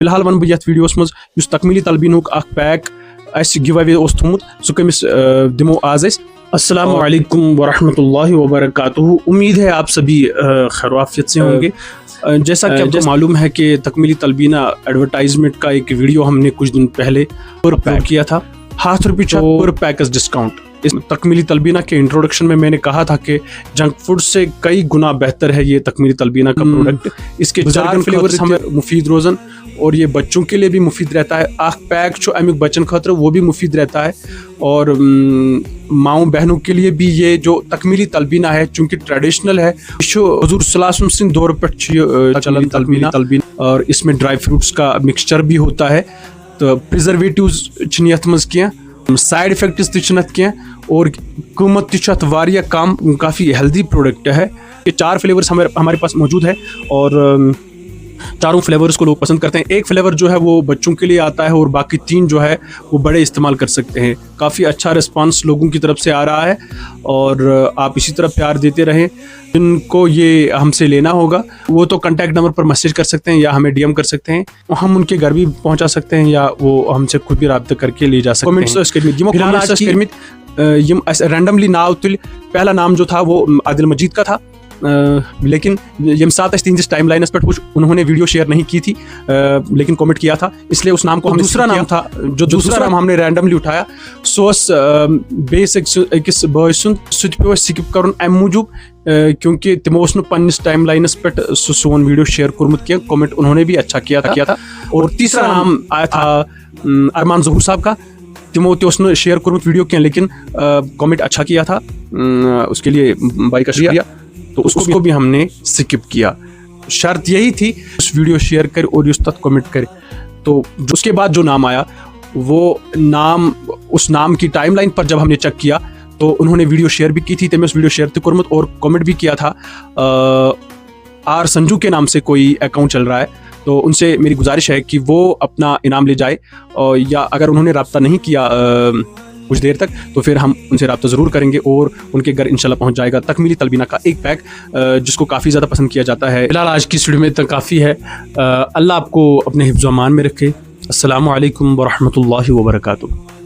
फिलहाल वन बह वीडियोस मज तकमीली तलबीन पैक गिव अवे थोमुत सह कमिस दिमो आज अस्सलाम वालेकुम वरहमतुल्लाहि वबरकातुहू। उम्मीद है आप सभी खैरियत से होंगे। जैसा कि आपको मालूम है कि तकमीली तलबीना एडवर्टाइजमेंट का एक वीडियो हमने कुछ दिन पहले अपलोड किया था, ₹1,000 पर पैकेज डिस्काउंट। इस तकमीली तलबीना के इंट्रोडक्शन में मैंने कहा था कि जंक फूड से कई गुना बेहतर है ये तकमीली तलबीना का प्रोडक्ट। इसके 4 फ्लेवर्स हमें मुफीद रोज़न और ये बच्चों के लिए भी मुफीद रहता है। पैक जो अमिक बच्चन खतर वो भी मुफीद रहता है और माओ बहनों के लिए भी ये जो तकमीली तलबीना है चूँकि ट्रेडिशनल है, हुज़ूर सल्लल्लाहु अलैहि वसल्लम दौर पर चलन तलबीना और इसमें ड्राई फ्रूट्स का मिक्सचर भी होता है। तो प्रिजर्वेटिव्स यथ मज क्या साइड इफेक्ट्स क्या और कीमत वारिया कम, काफ़ी हेल्दी प्रोडक्ट है। ये 4 फ्लेवर्स हमारे पास मौजूद है और चारों फ्लेवर्स को लोग पसंद करते हैं। एक फ्लेवर जो है वो बच्चों के लिए आता है और बाकी 3 जो है वो बड़े इस्तेमाल कर सकते हैं। काफ़ी अच्छा रिस्पांस लोगों की तरफ से आ रहा है और आप इसी तरह प्यार देते रहें। जिनको ये हमसे लेना होगा वो तो कांटेक्ट नंबर पर मैसेज कर सकते हैं या हमें DM कर सकते हैं, हम उनके घर भी पहुंचा सकते हैं या वो हमसे खुद भी रब्ता करके ले जा सकते हैं। रैंडमली नाव तुल पहला नाम जो था वो आदिल मजीद का था, लेकिन यम साथ 3 टाइम लाइनस पर उन्होंने वीडियो शेयर नहीं की थी, लेकिन कमेंट किया था, इसलिए उस नाम को हमने दूसरा नाम था जो दूसरा नाम हमने रैंडमली उठाया। सोस बेस अकिस बॉय पे स्किप कर अम मूजूब क्योंकि तमो पन्निस टाइम लाइनस पे सोन वीडियो शेयर कोर्मुत किया, कमेंट उन्होंने भी अच्छा किया था। और तीसरा नाम आया था अरमान ज़हूर साहब का, तिमो तो शेयर कोर्मुत वीडियो किया लेकिन कमेंट अच्छा किया था, उसके लिए भाई का शुक्रिया। तो उसको भी हमने स्किप किया। शर्त यही थी उस वीडियो शेयर कर और उस तक कमेंट करे। तो उसके बाद जो नाम आया वो नाम उस नाम की टाइमलाइन पर जब हमने चेक किया तो उन्होंने वीडियो शेयर भी की थी, तमें उस वीडियो शेयर थे कुरमत और कमेंट भी किया था। आर संजू के नाम से कोई अकाउंट चल रहा है, तो उनसे मेरी गुजारिश है कि वो अपना इनाम ले जाए या अगर उन्होंने रब्ता नहीं किया कुछ देर तक तो फिर हम उनसे रब्ता ज़रूर करेंगे और उनके घर इंशाल्लाह पहुंच जाएगा तकमीली तलबीना का एक पैक जिसको काफ़ी ज़्यादा पसंद किया जाता है। फिलहाल आज की इस वीडियो में तो काफ़ी है। अल्लाह आपको अपने हिफ्ज़-ओ-अमान में रखे। अस्सलामु अलैकुम वरहमतुल्लाहि वबरकातुहू।